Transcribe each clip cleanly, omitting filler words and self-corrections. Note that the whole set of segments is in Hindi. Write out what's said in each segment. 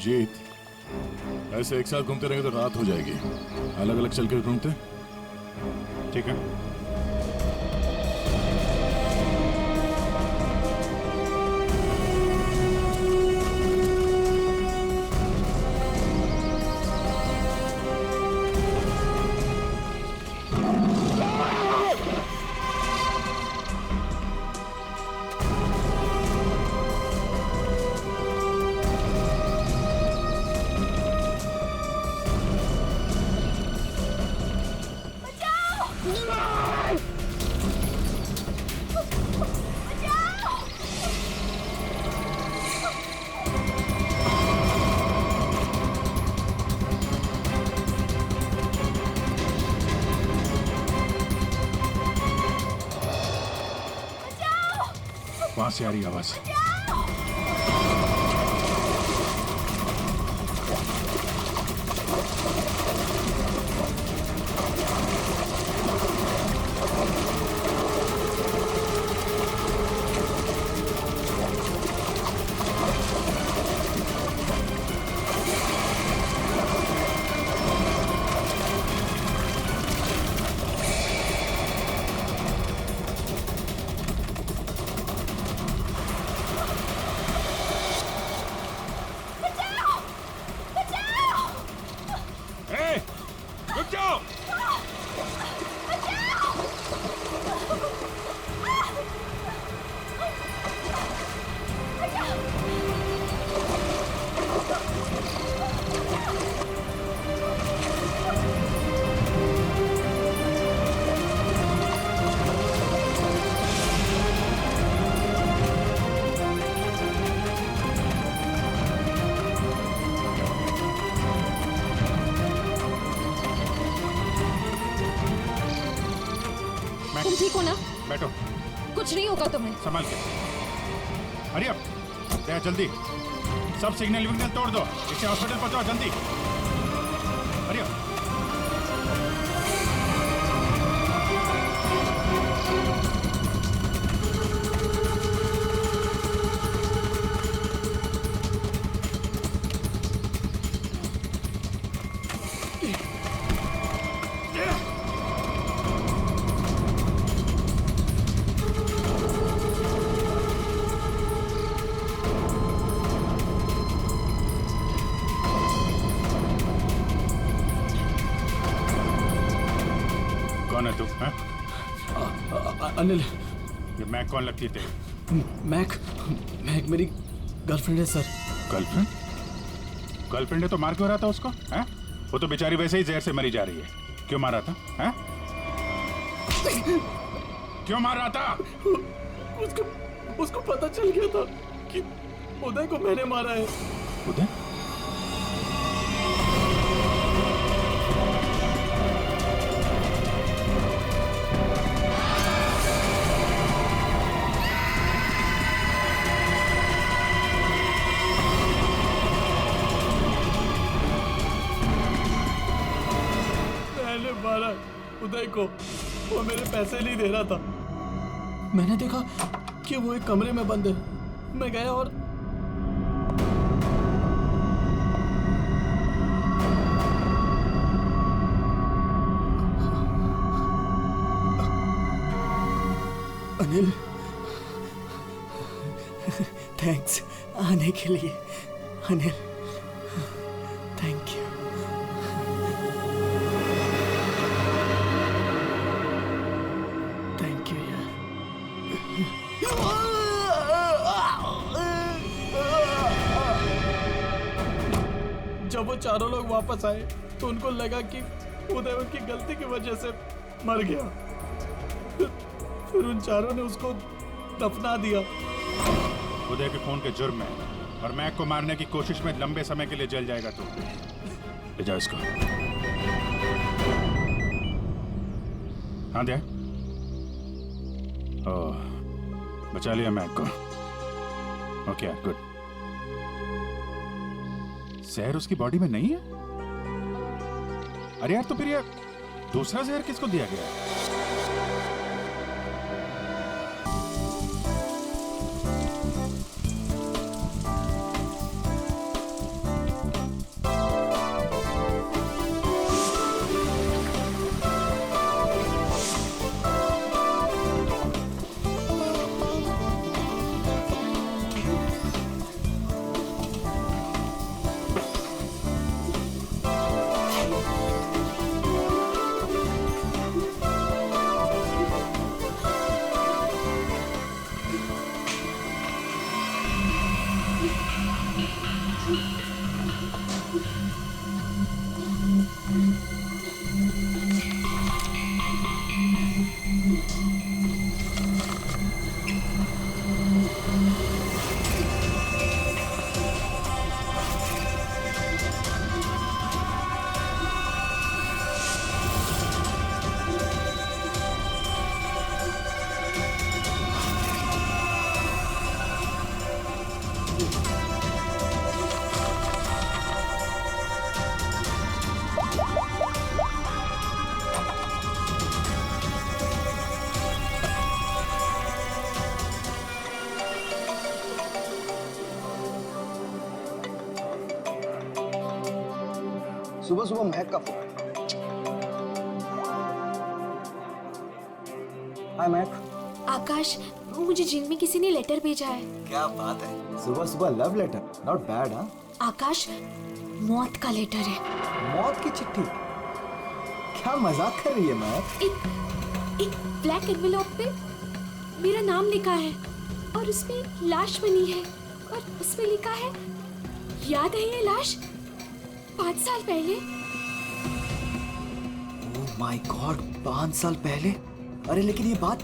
अभिजीत, ऐसे एक साथ घूमते रहेंगे तो रात हो जाएगी। अलग अलग चल कर घूमते। ठीक है। वहां से आ रही आवाज। तुम ठीक हो ना? बैठो। कुछ नहीं होगा तुम्हें। संभाल के। हरी अप, जल्दी सब सिग्नल विग्नल तोड़ दो, इसे हॉस्पिटल पहुंचाओ जल्दी। Hurry up. कौन है तू? अनिल। ये मैक कौन लगती है तेरी? मैक मेरी गर्लफ्रेंड है सर। गर्लफ्रेंड? गर्लफ्रेंड है तो मार क्यों रहा था उसको? हैं? वो तो बेचारी वैसे ही जहर से मरी जा रही है। क्यों मार रहा था? हैं? क्यों मार रहा था? उसको पता चल गया था कि उदय को मैंने मारा है। उदय? मारा उदय को, वो मेरे पैसे नहीं दे रहा था। मैंने देखा कि वो एक कमरे में बंद है। मैं गया और अनिल थैंक्स आने के लिए। Anil thank you. जब वो चारों लोग वापस आए तो उनको लगा कि उदय उनकी गलती की वजह से मर गया। फिर उन चारों ने उसको दफना दिया। उदय के खून के जुर्म में और मैक को मारने की कोशिश में लंबे समय के लिए जल जाएगा तू। ले जाओ इसको। हाँ दे। ओह, बचा लिया मैक को। Okay good. जहर उसकी बॉडी में नहीं है? अरे यार, तो फिर ये दूसरा जहर किसको दिया गया है? सुबह सुबह महक का फोन। हाय महक। आकाश, मुझे जिम में किसी ने लेटर भेजा है। क्या बात है, सुबह सुबह लव लेटर, नॉट बैड। हाँ, आकाश, मौत का लेटर है। मौत की चिट्ठी? क्या मजाक कर रही है महक? एक ब्लैक एनवेलप पे मेरा नाम लिखा है और उसमें लाश बनी है और उसमें लिखा है, याद है ये लाश 5 साल पहले? ओह माय गॉड, 5 साल पहले? अरे लेकिन ये बात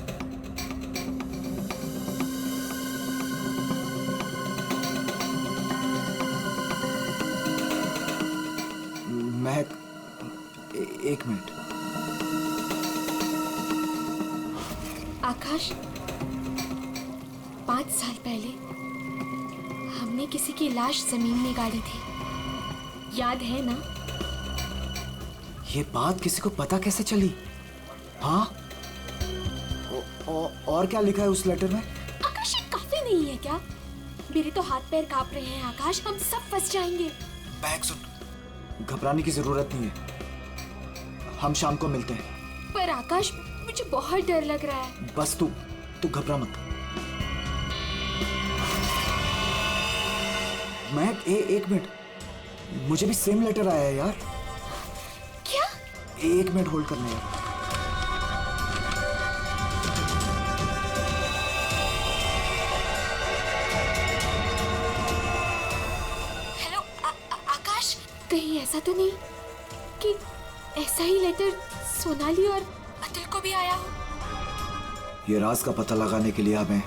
महक, एक मिनट। आकाश, 5 साल पहले हमने किसी की लाश जमीन में गाड़ी थी, याद है ना? ये बात किसी को पता कैसे चली? हाँ, और क्या लिखा है उस लेटर में? आकाश, ये काफी नहीं है क्या? मेरे तो हाथ पैर कांप रहे हैं आकाश, हम सब फंस जाएंगे। महक सुन, घबराने की जरूरत नहीं है, हम शाम को मिलते हैं। पर आकाश, मुझे बहुत डर लग रहा है। बस तू घबरा मत। महक, एक मिनट, मुझे भी सेम लेटर आया है यार। क्या? 1 मिनट होल्ड करना यार। हेलो आकाश, कहीं ऐसा तो नहीं कि ऐसा ही लेटर सोनाली और अतुल को भी आया हो? ये राज का पता लगाने के लिए हमें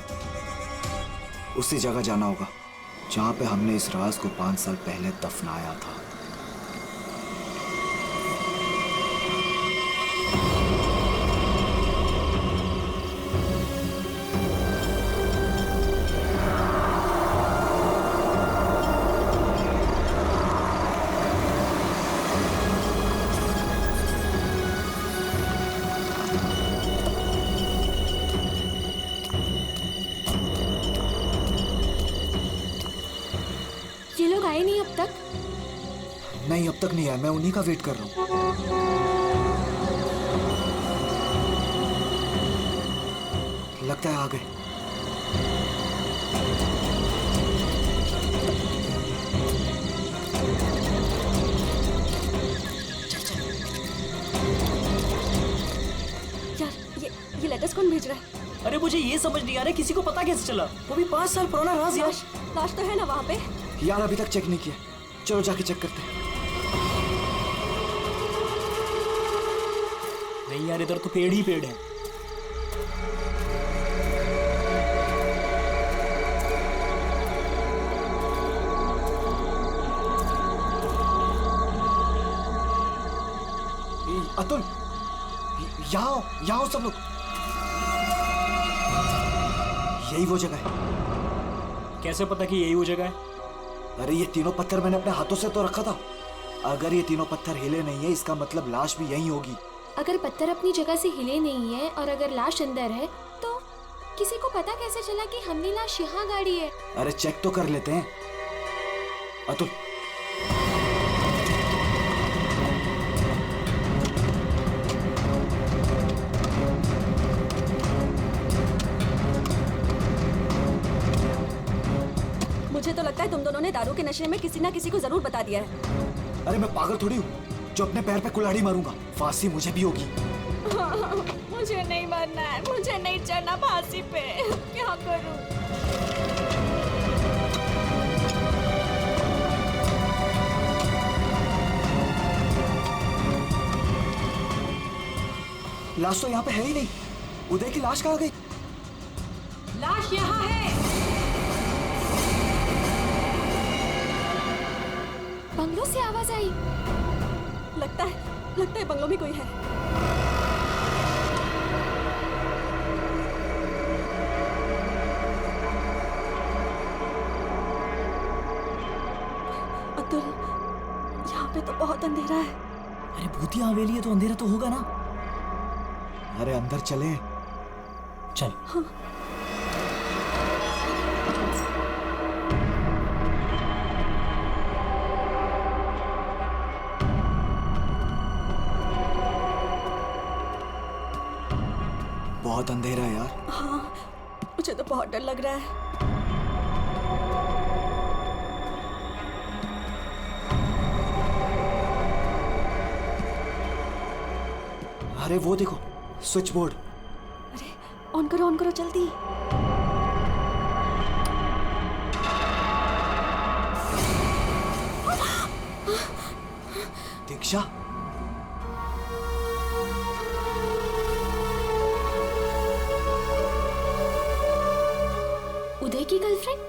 उसी जगह जाना होगा जहां पे हमने इस राज को 5 साल पहले दफनाया था। ये लोग आए नहीं अब तक? नहीं, अब तक नहीं आया, मैं उन्हीं का वेट कर रहा हूं। लगता है आ गए। यार, ये लेटर्स कौन भेज रहा है? अरे मुझे ये समझ नहीं आ रहा किसी को पता कैसे चला, वो भी 5 साल पुराना राज यार। लाश तो है ना वहाँ पे? यार अभी तक चेक नहीं किया, चलो जाके चेक करते हैं। नहीं यार, इधर तो पेड़ ही पेड़ है। अतुल, यहाँ आओ सब लोग। यही वो जगह है। कैसे पता कि यही वो जगह है? अरे ये तीनों पत्थर मैंने अपने हाथों से तो रखा था। अगर ये तीनों पत्थर हिले नहीं है, इसका मतलब लाश भी यहीं होगी। अगर पत्थर अपनी जगह से हिले नहीं है और अगर लाश अंदर है, तो किसी को पता कैसे चला कि हमने लाश यहाँ गाड़ी है? अरे चेक तो कर लेते हैं। अतुल, मुझे तो लगता है तुम दोनों ने दारू के नशे में किसी ना किसी को जरूर बता दिया है। अरे मैं पागल थोड़ी हूँ जो अपने पैर पे कुल्हाड़ी मारूंगा। फांसी मुझे भी होगी। मुझे नहीं मरना है, मुझे नहीं चढ़ना फांसी पे। क्या करूं? लाश तो यहाँ पे है ही नहीं। उदय की लाश कहाँ गई? लाश यहाँ है। बंगलों से आवाज आई। लगता है बंगलों में कोई है। अतुल, यहाँ पे तो बहुत अंधेरा है। अरे भूतिया हवेली है तो अंधेरा तो होगा ना। अरे अंदर चले। चल। हाँ। बहुत अंधेरा है यार। हाँ, मुझे तो बहुत डर लग रहा है। अरे वो देखो, स्विच बोर्ड। अरे ऑन करो जल्दी। दीक्षा, उदय की गर्लफ्रेंड?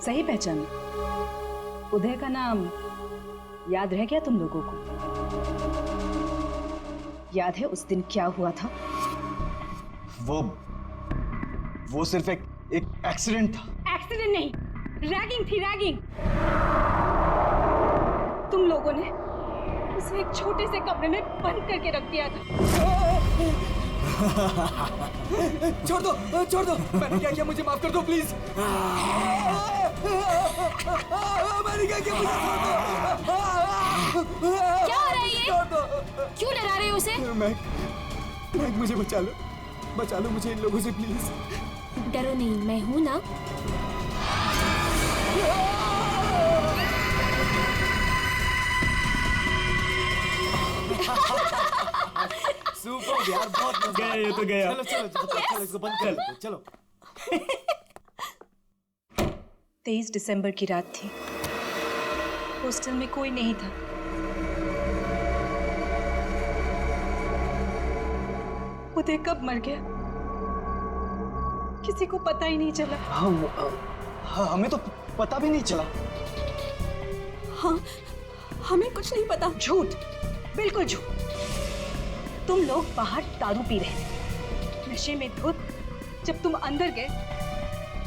सही पहचान। उदय का नाम याद रह गया तुम लोगों को? याद है उस दिन क्या हुआ था? वो सिर्फ एक एक्सीडेंट था। एक्सीडेंट नहीं, रैगिंग थी, रैगिंग। तुम लोगों ने उसे एक छोटे से कमरे में बंद करके रख दिया था। छोड़ दो, मैंने क्या किया, मुझे माफ कर दो प्लीज। मैंने क्या किया, मुझे छोड़ दो। क्या हो रहा है ये? क्यों डरा रहे हो उसे? मैक, मुझे बचा लो मुझे इन लोगों से प्लीज। डरो नहीं, मैं हूं ना। सुपर यार, बहुत मजा गया ये तो गया। चलो इसको बंद कर दो, चलो। 23 दिसंबर की रात थी। हॉस्टल में कोई नहीं था। उदय कब मर गया किसी को पता ही नहीं चला। हाँ, हमें तो पता भी नहीं चला। हाँ, हमें कुछ नहीं पता। झूठ, बिल्कुल झूठ। तुम लोग बाहर दारू पी रहे थे, नशे में धुत। जब तुम अंदर गए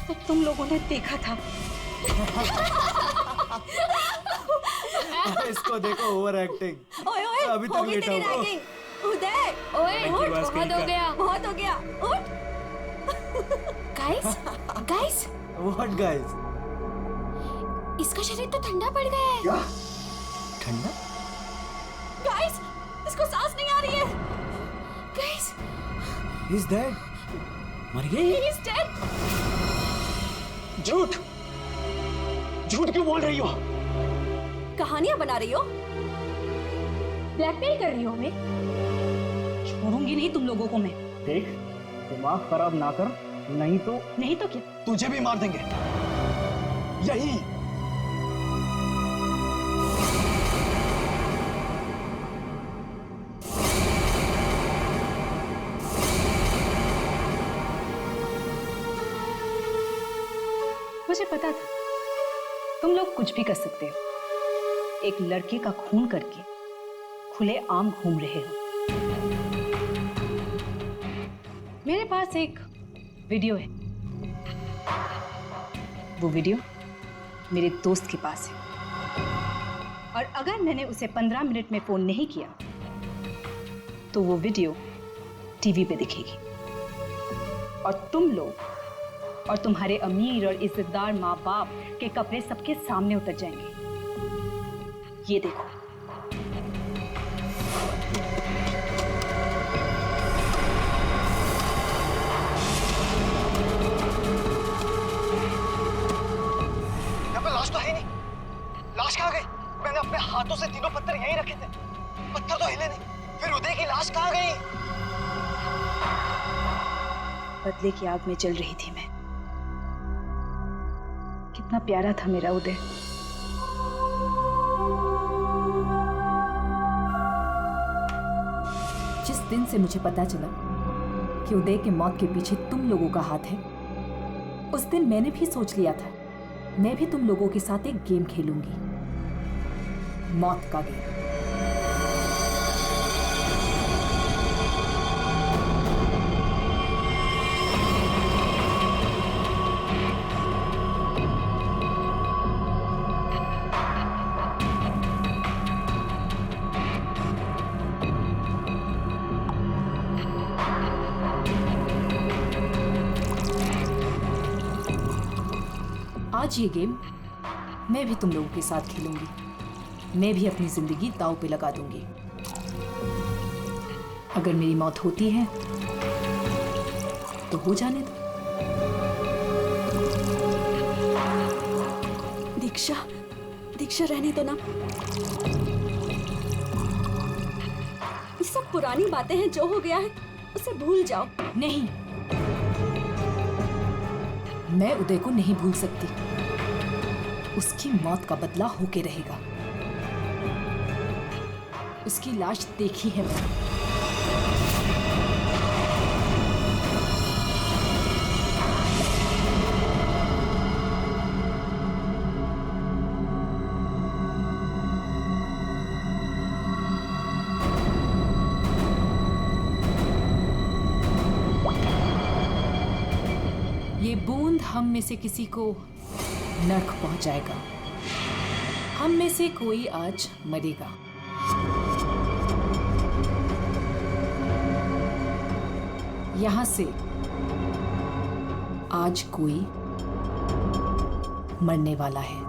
तो तुम लोगों ने देखा था। इसको देखो, ओवर एक्टिंग। ओए अभी तक हो गई लेटा तेरी हुआ। रैगिंग। उदय, ओए, उठ, बहुत हो गया। उठ। Guys, what guys? इसका शरीर तो ठंडा पड़ गया है। ठंडा? गाइस, इसको सांस नहीं आ रही है। Guys, He's dead. मर गई? He is dead. झूठ क्यों बोल रही हो? कहानियां बना रही हो? ब्लैकमेल कर रही हो हमें? छोड़ूंगी नहीं तुम लोगों को मैं। देख, दिमाग खराब ना कर, नहीं तो क्या? तुझे भी मार देंगे, यही। मुझे पता था तुम लोग कुछ भी कर सकते हो। एक लड़के का खून करके खुले आम घूम रहे हो। मेरे पास एक वीडियो है। वो वीडियो मेरे दोस्त के पास है, और अगर मैंने उसे 15 मिनट में फोन नहीं किया तो वो वीडियो टीवी पे दिखेगी, और तुम लोग और तुम्हारे अमीर और इज्जतदार माँ बाप के कपड़े सबके सामने उतर जाएंगे। ये देखो। यहाँ पे लाश तो है नहीं। लाश कहाँ गई? मैंने अपने हाथों से तीनों पत्थर यहीं रखे थे, पत्थर तो हिले नहीं। फिर उदय की लाश कहाँ गई? बदले की आग में जल रही थी मैं। कितना प्यारा था मेरा उदय। जिस दिन से मुझे पता चला कि उदय के मौत के पीछे तुम लोगों का हाथ है, उस दिन मैंने भी सोच लिया था मैं भी तुम लोगों के साथ एक गेम खेलूंगी, मौत का गेम। आज ये गेम मैं भी तुम लोगों के साथ खेलूंगी। मैं भी अपनी जिंदगी दांव पे लगा दूंगी। अगर मेरी मौत होती है तो हो जाने दो। दीक्षा, दीक्षा रहने दो ना। ये सब पुरानी बातें हैं, जो हो गया है उसे भूल जाओ। नहीं, मैं उदय को नहीं भूल सकती। उसकी मौत का बदला होके रहेगा। उसकी लाश देखी है मैंने। ये बूंद हम में से किसी को नर्क पहुंचाएगा। हम में से कोई आज मरेगा। यहां से आज कोई मरने वाला है।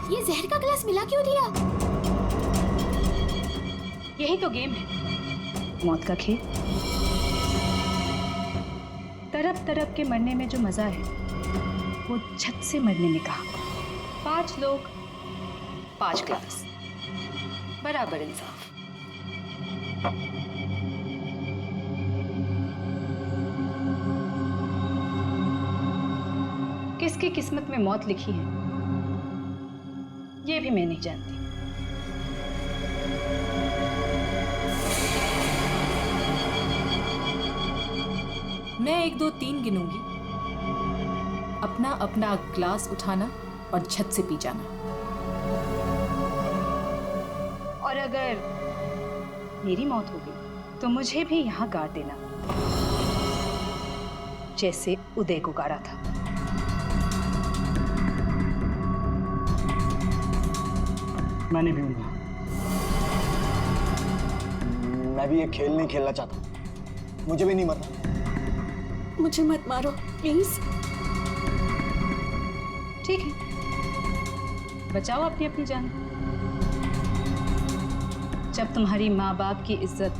ये जहर का गिलास मिला क्यों दिया? यही तो गेम है, मौत का खेल। तरफ तरफ के मरने में जो मजा है वो झट से मरने में कहा। 5 लोग 5 ग्लास, बराबर इंसाफ। किसकी किस्मत में मौत लिखी है ये भी मैं नहीं जानती। मैं 1 2 3 गिनूंगी। अपना अपना ग्लास उठाना और छत से पी जाना। और अगर मेरी मौत हो गई तो मुझे भी यहाँ गाड़ देना, जैसे उदय को गाड़ा था। मैं नहीं पीऊंगा। मैं भी ये खेल नहीं खेलना चाहता। मुझे भी नहीं मरना। मुझे मत मारो प्लीज। ठीक है, बचाओ अपनी अपनी जान। जब तुम्हारी माँ बाप की इज्जत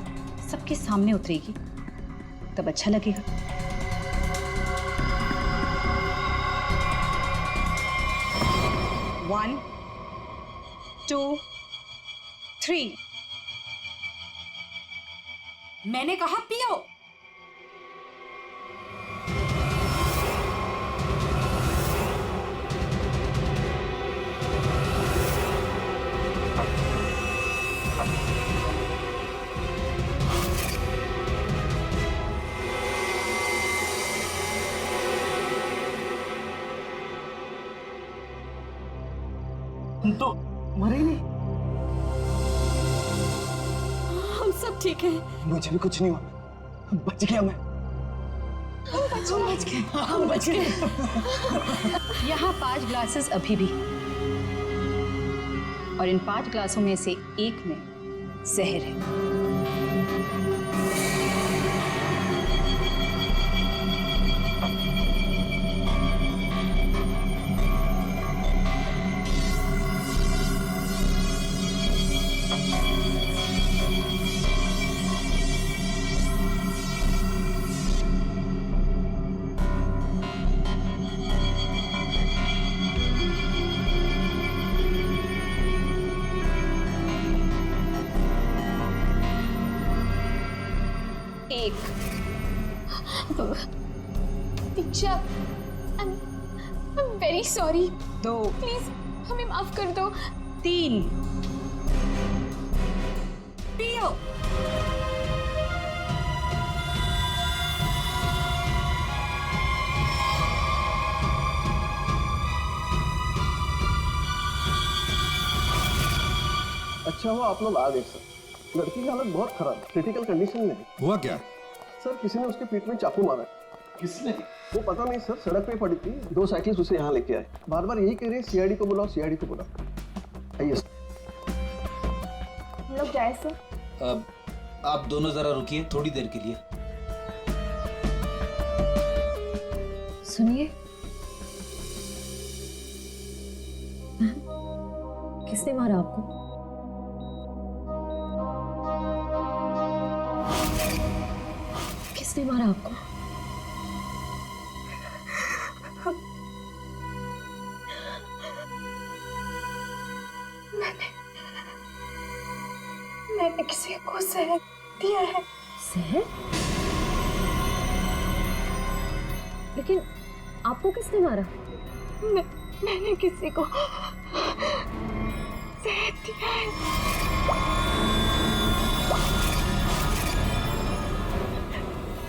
सबके सामने उतरेगी तब अच्छा लगेगा। One, 2, 3। मैंने कहा पियो। तुम तो मरे ही नहीं। हम सब ठीक हैं। मुझे भी कुछ नहीं हुआ, बच गया मैं। हम बच गए। यहाँ 5 ग्लासेस अभी भी, और इन 5 ग्लासों में से एक में जहर है। दीक्षा, I'm very sorry। 2, प्लीज हमें माफ कर दो। 3। पियो। अच्छा हुआ आप लोग आ गए सर। लड़की की हालत बहुत खराब, क्रिटिकल कंडीशन में है। हुआ क्या? सर किसी ने उसके पीठ में चाकू मारा है। किसने? वो पता नहीं सर, सड़क पे पड़ी थी। 2 साइकिलिस्ट उसे यहाँ लेके आए। बार बार यही कह रहे हैं सीआईडी को बुलाओ, सीआईडी को बुलाओ। आइए सर। लोग जाए सर? अब आप दोनों जरा रुकिए थोड़ी देर के लिए। सुनिए, किसने मारा आपको? किसने मारा आपको? मैंने किसी को जहर दिया है। जहर? लेकिन आपको किसने मारा? मैंने किसी को जहर दिया है।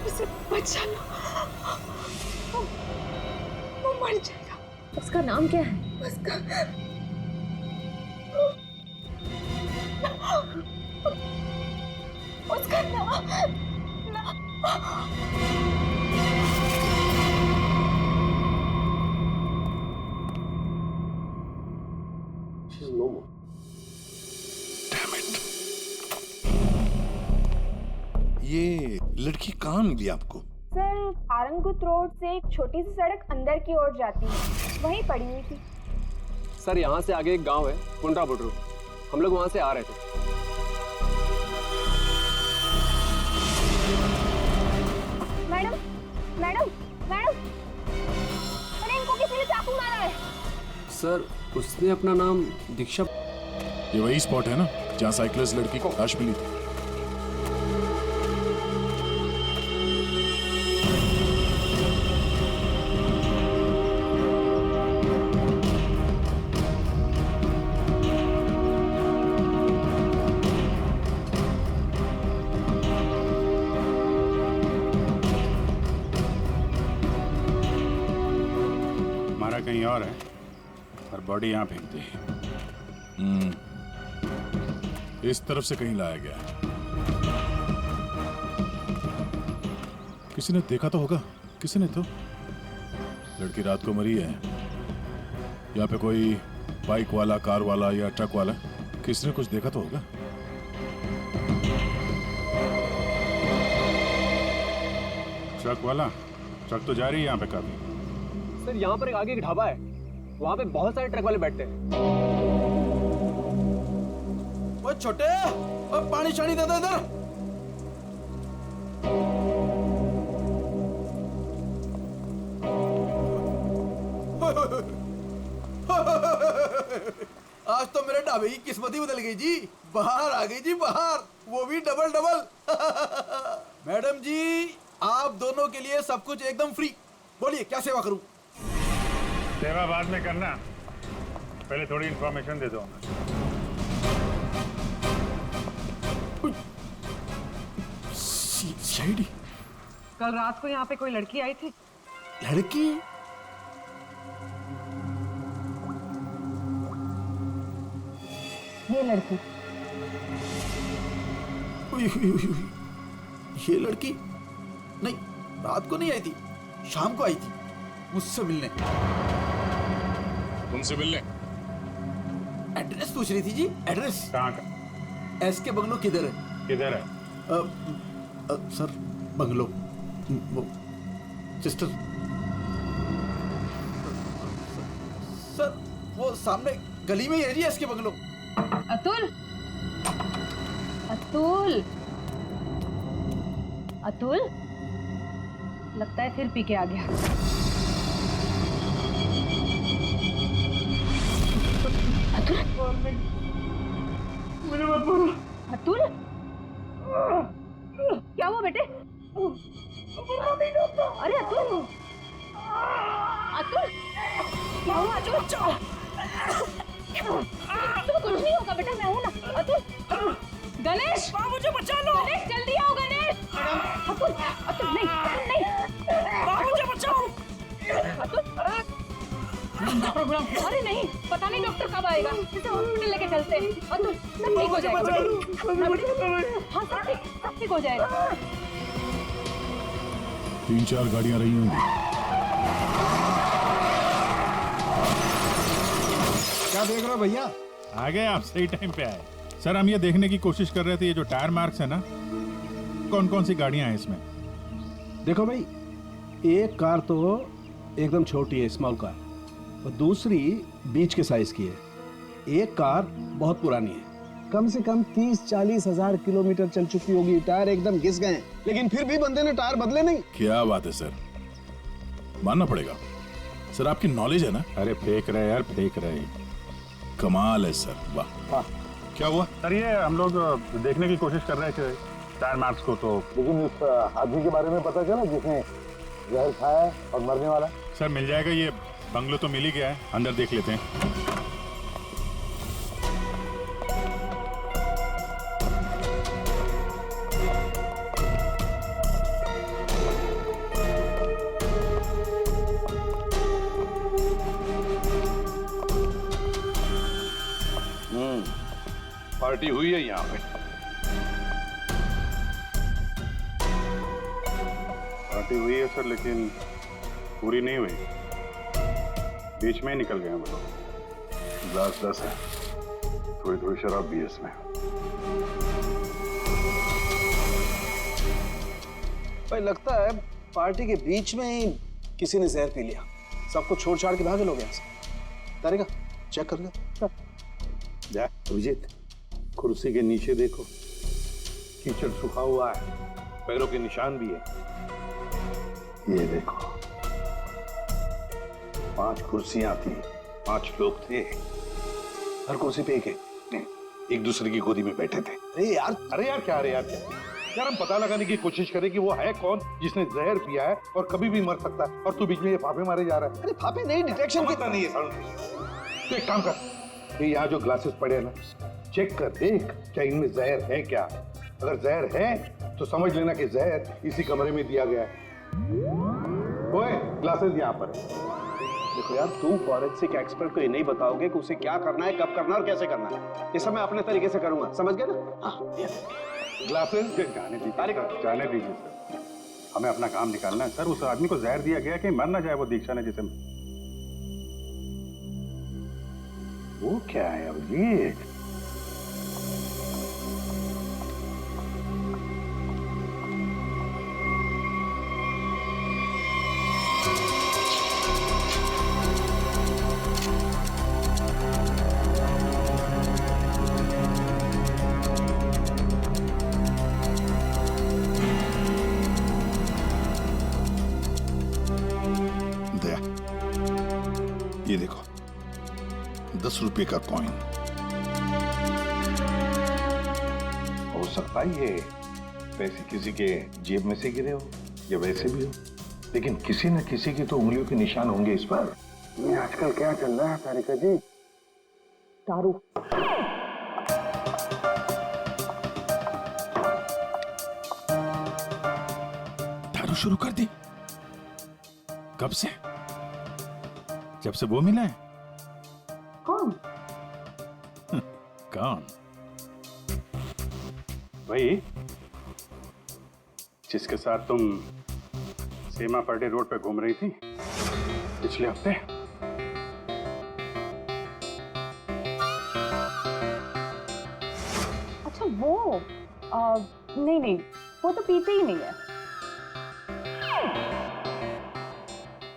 उसे बचा लो, वो मर जाएगा। उसका नाम क्या है? उसका नाम She's no more. ये लड़की कहाँ मिली आपको? सर, आरंगुत रोड से एक छोटी सी सड़क अंदर की ओर जाती है, वहीं पड़ी हुई थी। सर यहाँ से आगे एक गांव है पुंडरा बुडरू, हम लोग वहां से आ रहे थे। मैडम मैडम मैडम, अरे इनको किसी ने चाकू मारा है। सर उसने अपना नाम दीक्षा। ये वही स्पॉट है ना जहाँ साइकिलिस्ट लड़की को लाश मिली थी? मारा कहीं और है और बॉडी यहाँ फेंक दी। इस तरफ से कहीं लाया गया है। किसी ने देखा तो होगा। किसी ने तो। लड़की रात को मरी है। यहाँ पे कोई बाइक वाला, कार वाला या ट्रक वाला, किसी ने कुछ देखा तो होगा। ट्रक वाला? ट्रक तो जा रही है यहाँ पे काफी। सर यहाँ पर एक आगे एक ढाबा है, वहाँ पे बहुत सारे ट्रक वाले बैठते हैं। ओ छोटे, ओ पानी शानी दे दो इधर। आज तो मेरे ढाबे की किस्मत ही बदल गई जी। बाहर आ गई जी, बाहर, वो भी डबल डबल। मैडम जी, आप दोनों के लिए सब कुछ एकदम फ्री। बोलिए क्या सेवा करूं? सेवा बाद में करना, पहले थोड़ी इंफॉर्मेशन दे दो। सीआईडी? कल रात को यहाँ पे कोई लड़की आई थी। लड़की? ये लड़की। ये लड़की? नहीं, रात को नहीं आई थी, शाम को आई थी मुझसे मिलने। तुमसे मिलने? एड्रेस पूछ रही थी जी, एड्रेस। कहाँ का? एसके बंगलो किधर है? किधर है? सर बंगलो, वो सिस्टर। सर वो सामने गली में ही है जी एसके बंगलो। अतुल, अतुल, अतुल, लगता है फिर पी के आ गया। अतुल, मुझे मत मारो। अतुल, क्या हुआ बेटे? अरे अतुल, अतुल, क्या हुआ अतुल? तो कुछ नहीं होगा बेटा, मैं हूं ना। अतुल, गणेश, मुझे बचा लो। गणेश जल्दी आओ गणेश। अतुल, अतुल नहीं, अतुल नहीं, मुझे बचाओ। अतुल, अरे नहीं, पता नहीं डॉक्टर कब आएगा, इसे हॉस्पिटल लेके चलते हैं। अतुल, सब ठीक हो जाएगा। हाँ सब ठीक हो जाएगा। 3-4 गाड़ियां रही होंगी। क्या देख रहे हो भैया? आ गए आप, सही टाइम पे आए। सर हम ये देखने की कोशिश कर रहे थे ये जो टायर मार्क्स है ना, कौन कौन सी गाड़ियां हैं इसमें? देखो भाई, एक कार तो एकदम छोटी है, स्मॉल कार, और दूसरी बीच के साइज की है। एक कार बहुत पुरानी है, कम से कम 30-40 हजार किलोमीटर चल चुकी होगी, टायर एकदम घिस गए, लेकिन फिर भी बंदे ने टायर बदले नहीं। क्या बात है सर, मानना पड़ेगा सर, आपकी नॉलेज है ना। अरे फेंक रहे यार, फेंक रहे। कमाल है सर, वाह। क्या हुआ सर? ये हम लोग देखने की कोशिश कर रहे थे टायर मार्क्स को, तो लेकिन उस आदमी के बारे में पता चला जिसने जहर खाया है और मरने वाला? सर मिल जाएगा, ये बंगलो तो मिल ही गया है, अंदर देख लेते हैं। पार्टी हुई है यहाँ पे। पार्टी हुई है सर, लेकिन पूरी नहीं हुई, बीच में ही निकल गए हम लोग। ग्लास 10 है, थोड़ी थोड़ी शराब भी है इसमें। भाई लगता है पार्टी के बीच में ही किसी ने जहर पी लिया, सबको छोड़ छाड़ के भागे लोग यहाँ से। तारिका चेक कर ले। जा अभिजीत, कुर्सी के नीचे देखो, कीचड़ सूखा हुआ है, पैरों के निशान भी है। ये देखो, 5 कुर्सियां थी, 5 लोग थे, हर कुर्सी पे एक दूसरे की गोदी में बैठे थे। अरे यार क्या यार, हम पता लगाने की कोशिश करें कि वो है कौन जिसने जहर पिया है और कभी भी मर सकता है, और तू बीच में ये फाफे मारे जा रहा है। अरे फाफे नहीं, डिटेक्शन पता नहीं है। तो एक काम कर, ये यहाँ जो ग्लासेस पड़े हैं ना, चेक कर देख क्या इनमें जहर है क्या। अगर जहर है तो समझ लेना कि जहर इसी कमरे में दिया गया है। ओए, ग्लासेस यहाँ पर है। देखो यार, तुम फॉरेंसिक एक्सपर्ट को ये नहीं बताओगे कि उसे क्या करना है, कब करना है और कैसे करना है। ये सब मैं अपने तरीके से करूंगा, समझ गए ना? हाँ, ग्लासेस जाने दीजिए, जाने दीजिए सर, हमें अपना काम निकालना है। सर उस आदमी को जहर दिया गया कि मर ना जाए वो दीक्षा ने जिसे। वो क्या है अभिजीत? ये देखो, 10 रुपए का कॉइन। हो सकता है ये पैसे किसी के जेब में से गिरे हो या वैसे भी हो, लेकिन किसी न किसी की तो उंगलियों के निशान होंगे इस पर। ये आजकल क्या चल रहा है तारिका जी? दारू। दारू शुरू कर दी? कब से? जब से वो मिला है? कौन? कौन? वही जिसके साथ तुम सीमा पर्डे रोड पे घूम रही थी पिछले हफ्ते। अच्छा वो नहीं, वो तो पीते ही नहीं है।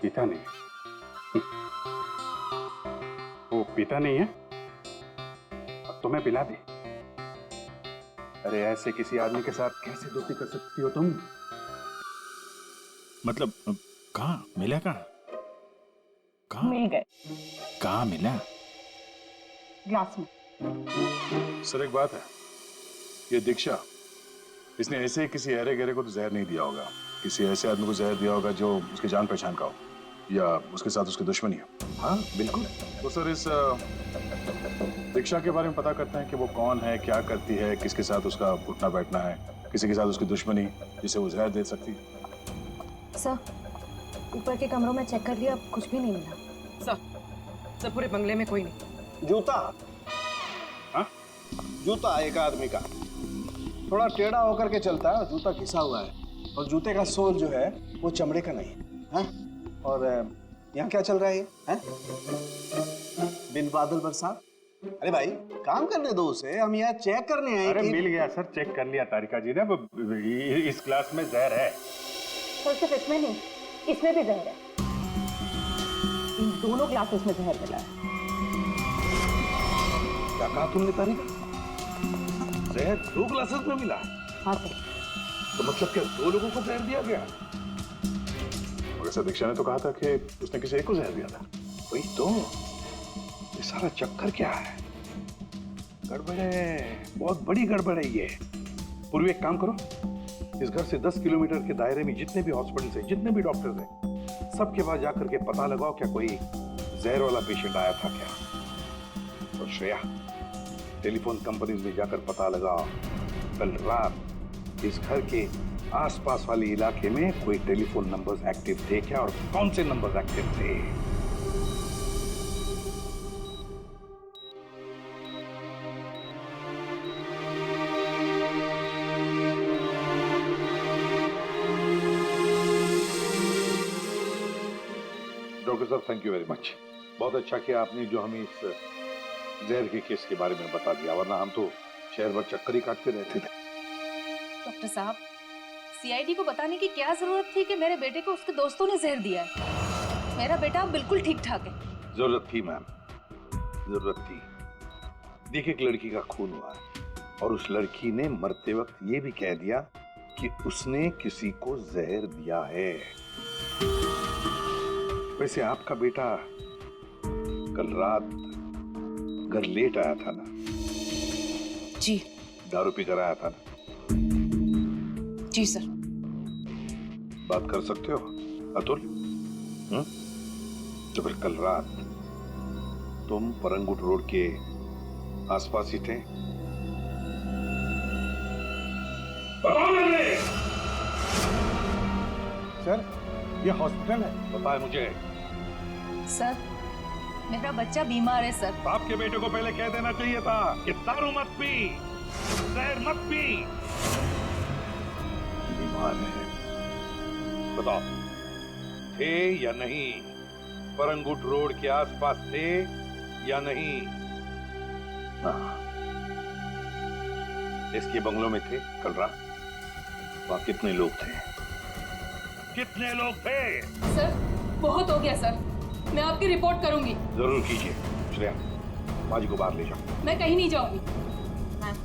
पीता नहीं? वो पीता नहीं है? अब तुम्हें पिला दे। अरे ऐसे किसी आदमी के साथ कैसे दोस्ती कर सकती हो तुम? मतलब कहाँ मिला? कहाँ मिल गए। कहाँ मिला? ग्लास में। सर एक बात है, ये दीक्षा, इसने ऐसे किसी अरे गहरे को तो जहर नहीं दिया होगा, किसी ऐसे आदमी को जहर दिया होगा जो उसकी जान पहचान का हो या उसके साथ उसकी दुश्मनी हो। हाँ बिल्कुल। तो सर इस दीक्षा के बारे में पता करते हैं कि वो कौन है, क्या करती है, किसके साथ उसका उठना बैठना है, किसी के साथ उसकी दुश्मनी जिसे वो जहर दे सकती है। सर, ऊपर के कमरों में चेक कर लिया, कुछ भी नहीं मिला। सर पूरे बंगले में कोई नहीं। जूता? हाँ? जूता एक आदमी का थोड़ा टेढ़ा होकर के चलता है, जूता घिसा हुआ है, और जूते का सोल जो है वो चमड़े का नहीं है। और यहाँ क्या चल रहा है? बिन बादल बरसात, अरे भाई काम करने दो उसे, हम यहाँ चेक करने आए। अरे मिल गया सर, चेक कर लिया तारिका जी ने। इस क्लास में जहर है। सर सिर्फ इसमें नहीं, इसमें भी जहर है। इन दोनों क्लासेस में जहर मिला है। क्या कहा तुमने तारिका? जहर 2 क्लासेस में मिला? हाँ सर। तो मतलब क्या 2 लोगों को जहर दिया गया? वैसे दीक्षा ने तो कहा था कि उसने किसी एक को जहर दिया था। वही तो, ये सारा चक्कर क्या है? गड़बड़ है, बहुत बड़ी गड़बड़ है ये। पूर्वी एक काम करो, इस घर से 10 किलोमीटर के दायरे में जितने भी हॉस्पिटल्स हैं, जितने भी डॉक्टर्स हैं, सबके पास जाकर के पता लगाओ क्या कोई जहर वाला पेशेंट आया था क्या। और श्रेया, टेलीफोन कंपनीज में जाकर पता लगाओ कल रात इस घर के आसपास वाले इलाके में कोई टेलीफोन नंबर्स एक्टिव थे क्या, और कौन से नंबर्स एक्टिव थे। डॉक्टर साहब, थैंक यू वेरी मच। बहुत अच्छा किया आपने जो हमें इस जहर के केस के बारे में बता दिया, वरना हम तो शहर भर चक्कर ही काटते रहते थे। डॉक्टर साहब, सीआईडी को बताने की क्या जरूरत थी कि मेरे बेटे को उसके दोस्तों ने जहर दिया है। मेरा बेटा बिल्कुल ठीक ठाक है। जरूरत थी मैम, जरूरत थी। देखिए, एक लड़की का खून हुआ है और उस लड़की ने मरते वक्त ये भी कह दिया कि उसने किसी को जहर दिया है। वैसे आपका बेटा कल रात घर लेट आया था ना? जी। दारू पी कर आया था ना? जी सर। बात कर सकते हो अतुल? तो फिर कल रात तुम परंगुट रोड के आसपास ही थे? सर, ये हॉस्पिटल है। बताए मुझे। सर, मेरा बच्चा बीमार है सर। आपके बेटे को पहले कह देना चाहिए था कि दारू मत पी, जहर मत पी। बीमार है। बताओ, थे या नहीं? परंगुट रोड के आसपास थे या नहीं? इसके बंगलों में थे कल रात? वहां कितने लोग थे? कितने लोग थे? सर, बहुत हो गया सर। मैं आपकी रिपोर्ट करूंगी। जरूर कीजिए। श्रेया, बाजी को बाहर ले जाओ। मैं कहीं नहीं जाऊंगी।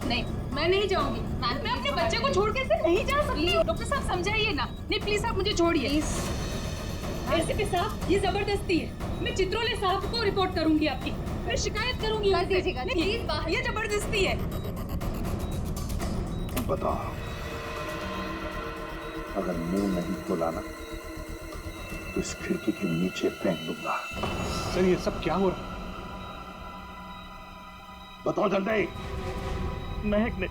नहीं, मैं नहीं जाऊंगी। मैं अपने बच्चे को छोड़ के नहीं जा सकती। डॉक्टर साहब समझाइए ना। नहीं प्लीज आप मुझे छोड़िए। एसीपी साहब, ये जबरदस्ती है। मैं चित्रोले साहब को रिपोर्ट करूंगी आपकी। मैं शिकायत करूंगी। कर दीजिएगा प्लीज। ये जबरदस्ती है। बताओ, अगर मुंह नहीं खोला ना तो इस खिड़की के नीचे फेंक दूंगा। सर, ये सब क्या हो रहा है? बताओ जल्दी। महक ने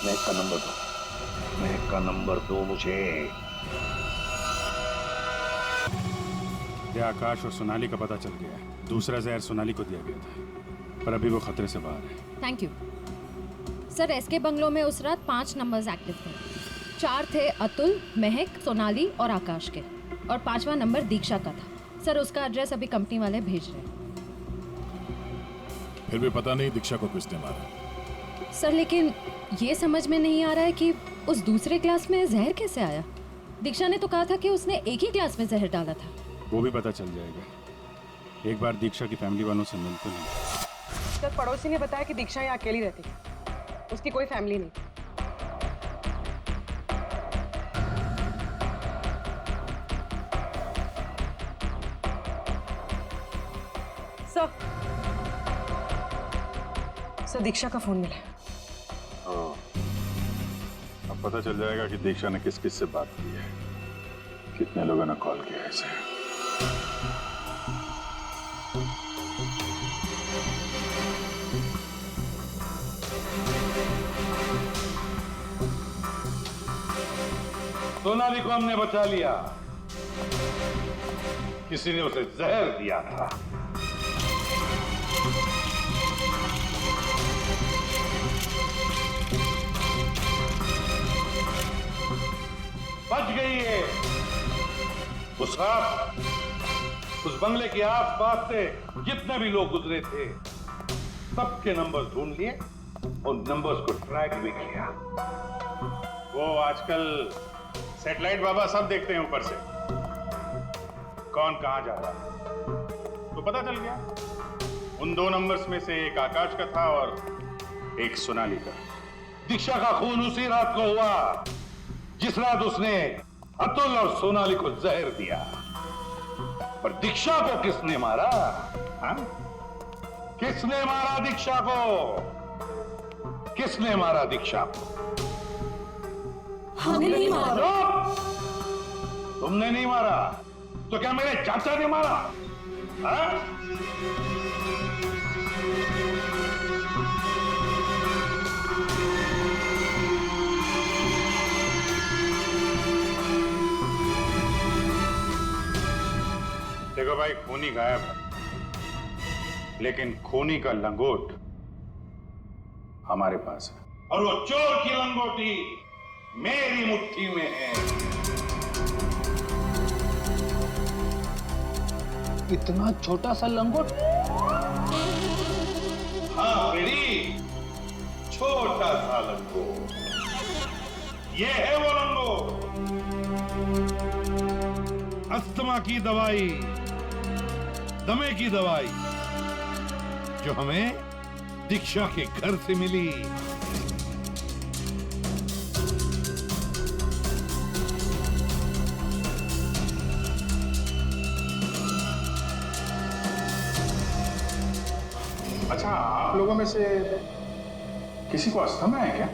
महक का नंबर दो। महक का नंबर दो मुझे। ये आकाश और सोनाली का पता चल गया है। दूसरा जहर सोनाली को दिया गया था, पर अभी वो खतरे से बाहर है। Thank you sir. एसके बंगलों में उस रात 5 नंबर्स एक्टिव थे। 4 थे अतुल, महक, सोनाली और आकाश के, और 5वां नंबर दीक्षा का था। सर, उसका एड्रेस अभी कंपनी वाले भेज रहे हैं। फिर भी पता नहीं दीक्षा को किसने मारा। सर, लेकिन ये समझ में नहीं आ रहा है कि उस दूसरे क्लास में जहर कैसे आया। दीक्षा ने तो कहा था कि उसने एक ही क्लास में जहर डाला था। वो भी पता चल जाएगा। एक बार दीक्षा की फैमिली वालों से मिलते नहीं। सर, पड़ोसी ने बताया कि दीक्षा यहाँ अकेली रहती है, उसकी कोई फैमिली नहीं। सर, दीक्षा का फोन मिला। अब पता चल जाएगा कि दीक्षा ने किस किस से बात की है, कितने लोगों ने कॉल किया है इसे। सोनाली को हमने बचा लिया। किसी ने उसे जहर दिया था। बच गई है। उस रात उस बंगले के आसपास से जितने भी लोग गुजरे थे सबके नंबर ढूंढ लिए और नंबर्स को ट्रैक भी किया। वो आजकल सैटेलाइट बाबा सब देखते हैं ऊपर से, कौन कहां जा रहा है तो पता चल गया। उन 2 नंबर्स में से एक आकाश का था और एक सोनाली का। दीक्षा का खून उसी रात को हुआ जिस रात उसने अतुल और सोनाली को जहर दिया। पर दीक्षा को किसने मारा? हाँ? किसने मारा दीक्षा को? किसने मारा दीक्षा को? हमने नहीं मारा। तुमने नहीं मारा तो क्या मेरे चाचा ने मारा? हाँ? देखो भाई, खूनी गायब है, लेकिन खूनी का लंगोट हमारे पास है। और वो चोर की लंगोटी मेरी मुट्ठी में है। इतना छोटा सा लंगोट? हाँ फ्रेडी, छोटा सा लंगोट। ये है वो लंगोट। अस्थमा की दवाई, दमे की दवाई जो हमें दीक्षा के घर से मिली। अच्छा, आप लोगों में से किसी को अस्थमा है क्या?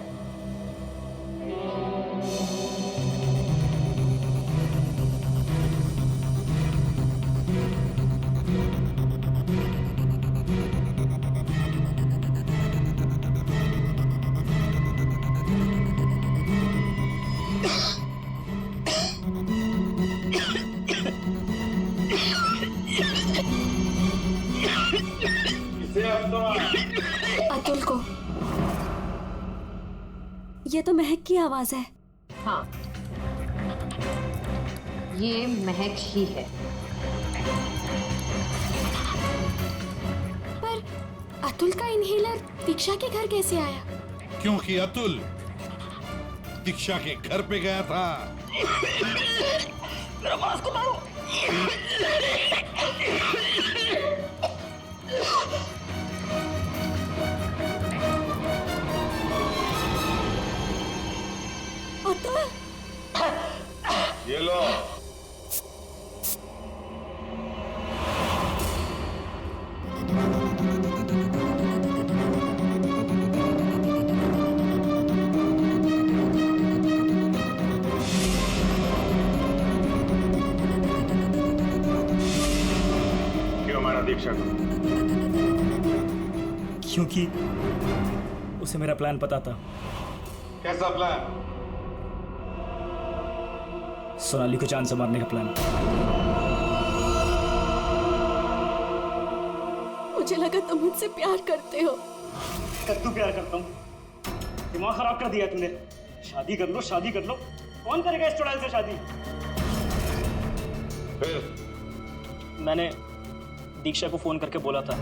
अतुल को। ये तो महक की आवाज है। हाँ, ये महक ही है। पर अतुल का इनहेलर दीक्षा के घर कैसे आया? क्योंकि अतुल दीक्षा के घर पे गया था। मेरा मास्क उतारो। ये लो। क्यों मारा दीक्षा को? क्योंकि उसे मेरा प्लान पता था। कैसा प्लान? सोनाली को जान से मारने का प्लान। मुझे लगा तुम मुझसे प्यार करते हो। कद्दू प्यार करता हूँ? दिमाग खराब कर दिया तूने। शादी कर लो, शादी कर लो। कौन करेगा इस चुड़ैल से शादी? फिर मैंने दीक्षा को फोन करके बोला था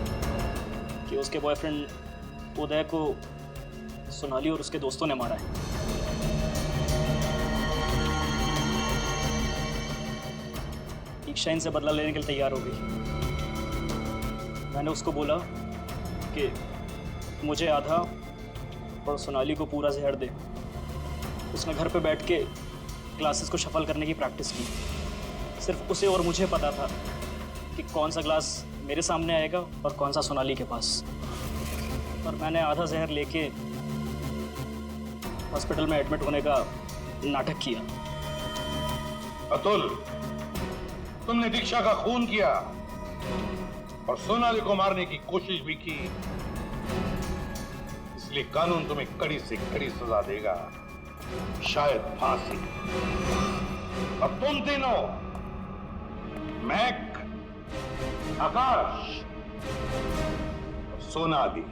कि उसके बॉयफ्रेंड उदय को सोनाली और उसके दोस्तों ने मारा है। दीक्षा इनसे बदला लेने के लिए तैयार हो गई। मैंने उसको बोला कि मुझे आधा और सोनाली को पूरा जहर दे। उसने घर पे बैठ के क्लासेस को शफल करने की प्रैक्टिस की। सिर्फ उसे और मुझे पता था कि कौन सा ग्लास मेरे सामने आएगा और कौन सा सोनाली के पास। और मैंने आधा जहर लेके हॉस्पिटल में एडमिट होने का नाटक किया। अतुल, तुमने दीक्षा का खून किया और सोनाली को मारने की कोशिश भी की, इसलिए कानून तुम्हें कड़ी से कड़ी सजा देगा, शायद फांसी। अब तुम तीनों, महक, आकाश और सोनाली,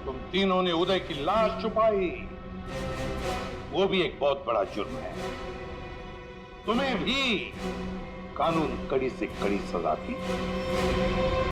तुम तीनों ने उदय की लाश छुपाई। वो भी एक बहुत बड़ा जुर्म है। तुम्हें भी कानून कड़ी से कड़ी सजा दी।